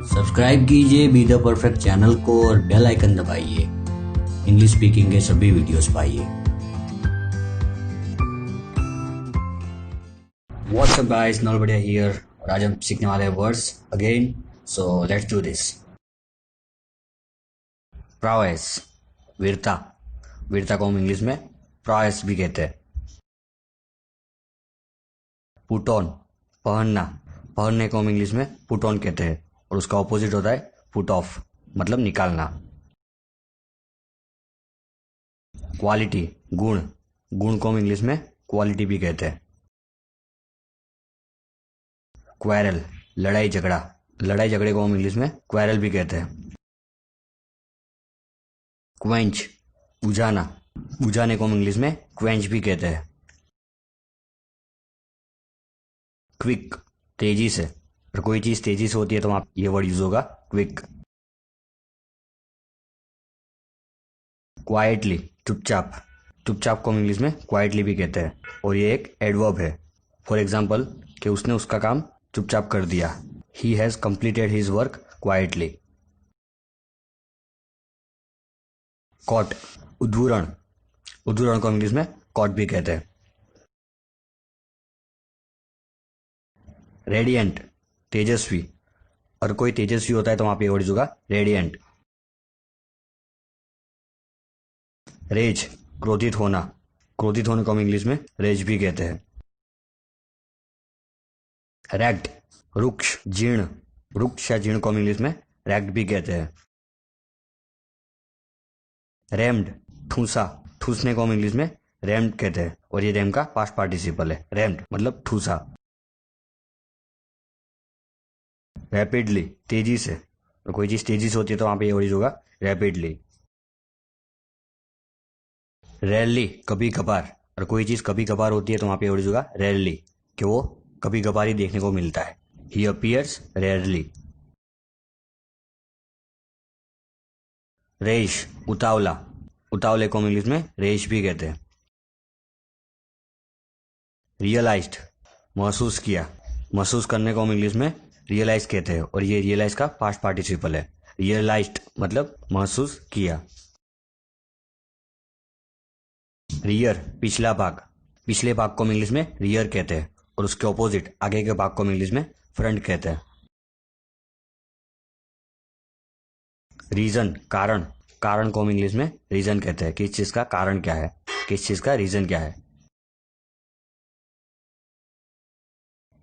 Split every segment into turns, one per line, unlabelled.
Subscribe कीजिए be the perfect channel को और बेल आइकन दबाइए। इंग्लिश स्पीकिंग के सभी वीडियोस पाइए। व्हाट्स अप गाइस, नॉल बढ़िया हियर और आज हम सीखने वाले हैं words again, so let's do this. Prowess, वीरता। वीरता को हम इंग्लिश में प्रोएस भी कहते हैं। पुट ऑन, पहनना। पहनने को हम इंग्लिश में पुट ऑन कहते हैं और उसका ऑपोजिट होता है पुट ऑफ, मतलब निकालना। क्वालिटी, गुण। गुण को हम इंग्लिश में क्वालिटी भी कहते हैं। क्वेरल, लड़ाई झगड़ा। लड़ाई झगड़े को हम इंग्लिश में क्वेरल भी कहते हैं। क्वेंच, बुझाना। बुझाने को हम इंग्लिश में क्वेंच भी कहते हैं। क्विक, तेजी से। अगर कोई चीज तेजी से होती है तो आप ये वर्ड यूज होगा क्विक। क्वाइटली, चुपचाप। चुपचाप को हम इंग्लिश में क्वाइटली भी कहते हैं और ये एक एडवर्ब है। फॉर एग्जाम्पल कि उसने उसका काम चुपचाप कर दिया। He has completed his work quietly. Quote, उद्धूरण। उद्धूरण को इंग्लिश में कॉट भी कहते हैं। रेडियंट, तेजस्वी। अगर कोई तेजस्वी होता है तो वहां पे वर्ड होगा रेडियंट। रेज, क्रोधित होना। क्रोधित होने को हम इंग्लिश में रेज भी कहते हैं। रैग्ड, रुक्ष, जीर्ण। रुक्ष या जीर्ण को हम इंग्लिश में रैग्ड भी कहते हैं। रैम्ड, ठूसा। ठूसने को हम इंग्लिश में रैम्ड कहते हैं और ये रैम का पास्ट पार्टिसिपल है। रैम्ड मतलब ठूसा। रैपिडली, तेजी से। तो कोई चीज तेजी से होती है तो वहां पे ये वर्ड होगा रैपिडली। रेयरली, कभी कभार। और कोई चीज कभी कभार होती है तो वहां पे वर्ड होगा रेयरली, कि वो कभी कभार ही देखने को मिलता है। ही अपीयर्स रेयरली। रेश, उतावला। उतावले को हम इंग्लिश में रेश भी कहते हैं। रियलाइज्ड, महसूस किया। महसूस करने को हम इंग्लिश में रियलाइज कहते हैं और ये रियलाइज का पास्ट पार्टिसिपल है। रियलाइज्ड मतलब महसूस किया। रियर, पिछला भाग। पिछले भाग को हम इंग्लिश में रियर कहते हैं और उसके ऑपोजिट आगे के भाग को हम इंग्लिश में फ्रंट कहते हैं। रीजन, कारण। कारण को हम इंग्लिश में रीजन कहते हैं। किस चीज का कारण क्या है, किस चीज का रीजन क्या है।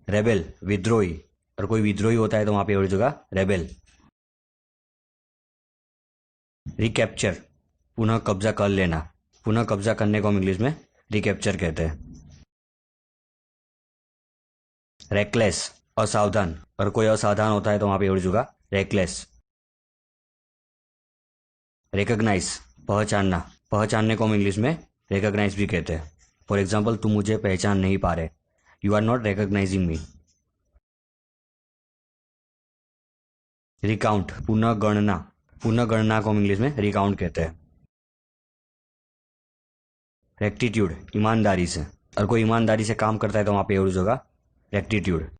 रेबेल, विद्रोही। और कोई विद्रोही होता है तो वहां पे वर्ड होगा रेबेल। रिकैप्चर, पुनः कब्जा कर लेना। पुनः कब्जा करने को हम इंग्लिश में रिकैप्चर कहते हैं। रेकलेस, असावधान। और कोई असावधान होता है तो वहां पे वर्ड होगा रेकलेस। रिकॉग्नाइज, पहचानना। पहचानने को हम इंग्लिश में रिकॉग्नाइज भी कहते हैं। फॉर एग्जाम्पल, तुम मुझे पहचान नहीं पा रहे। You are not recognising me. Recount, पुनः गणना। पुनः गणना को हम इंग्लिश में रिकाउंट कहते हैं। रेक्टिट्यूड, ईमानदारी से। और कोई ईमानदारी से काम करता है तो वहां पे यूज होगा रेक्टिट्यूड।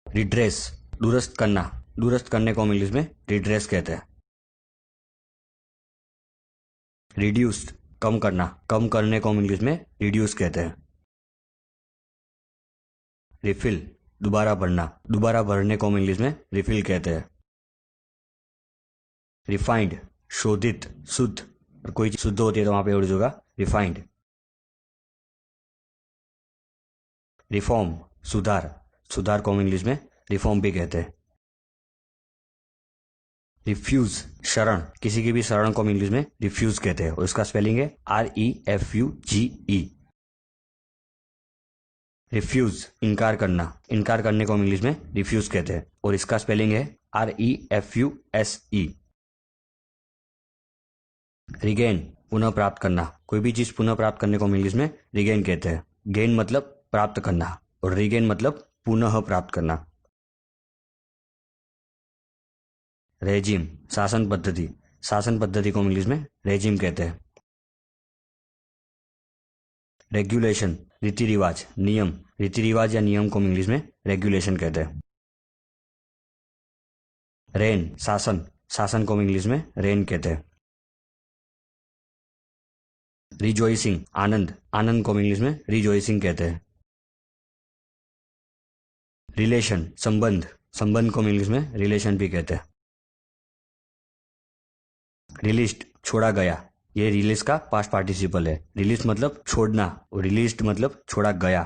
रिड्रेस, दुरुस्त करना। दुरुस्त करने को हम इंग्लिश में रिड्रेस कहते हैं। रिड्यूस्ड, कम करना। कम करने को हम इंग्लिश में रिड्यूस कहते हैं। रिफिल, दोबारा भरना। दोबारा भरने को हम इंग्लिश में रिफिल कहते हैं। रिफाइंड, शोधित, शुद्ध। और कोई चीज शुद्ध होती है तो वहां पे यूज होगा रिफाइंड। रिफॉर्म, सुधार। सुधार को हम इंग्लिश में रिफॉर्म भी कहते हैं। रिफ्यूज, शरण। किसी की भी शरण को हम इंग्लिश में रिफ्यूज कहते हैं और उसका स्पेलिंग है REFUGE। रिफ्यूज, इनकार करना। इनकार करने को हम इंग्लिश में रिफ्यूज कहते हैं और इसका स्पेलिंग है REFUSE। रिगेन, पुनः प्राप्त करना। कोई भी चीज पुनः प्राप्त करने को हम इंग्लिश में रिगेन कहते हैं। गेन मतलब प्राप्त करना और रिगेन मतलब पुनः प्राप्त करना। रेजिम, शासन पद्धति। शासन पद्धति को हम इंग्लिश में रेजिम कहते हैं। रेगुलेशन, रीति रिवाज, नियम। रीति रिवाज या नियम को हम इंग्लिश में रेगुलेशन कहते हैं। रेन शासन, शासन को हम इंग्लिश में रेन कहते हैं। रिजॉइसिंग आनंद, आनंद को हम इंग्लिश में रिजॉइसिंग कहते हैं। रिलेशन संबंध, संबंध को हम इंग्लिश में रिलेशन भी कहते हैं। रिलीज्ड छोड़ा गया, ये रिलीज का पास्ट पार्टिसिपल है। रिलीज मतलब छोड़ना और रिलीज्ड मतलब छोड़ा गया।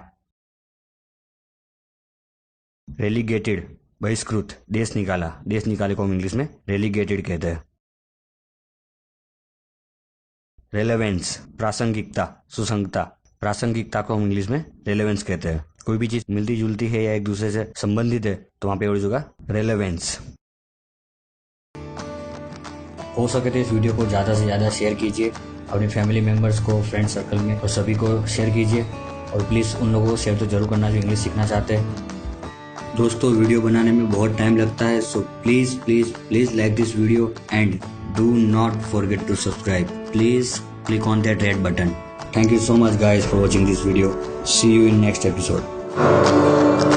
रेलीगेटेड बहिष्कृत, देश निकाला, देश निकाले को हम इंग्लिश में रेलीगेटेड कहते हैं। रेलेवेंस प्रासंगिकता, सुसंगता, प्रासंगिकता को हम इंग्लिश में रेलेवेंस कहते हैं। कोई भी चीज मिलती जुलती है या एक दूसरे से संबंधित है तो वहां पे यूज होगा रेलेवेंस। हो सके तो इस वीडियो को ज़्यादा से ज़्यादा शेयर कीजिए अपने फैमिली मेम्बर्स को, फ्रेंड सर्कल में, और सभी को शेयर कीजिए। और प्लीज़ उन लोगों को शेयर तो जरूर करना जो इंग्लिश सीखना चाहते हैं। दोस्तों वीडियो बनाने में बहुत टाइम लगता है, so please please please like this video and do not forget to subscribe. Please click on that red button. Thank you so much guys for watching this video. See you in next episode.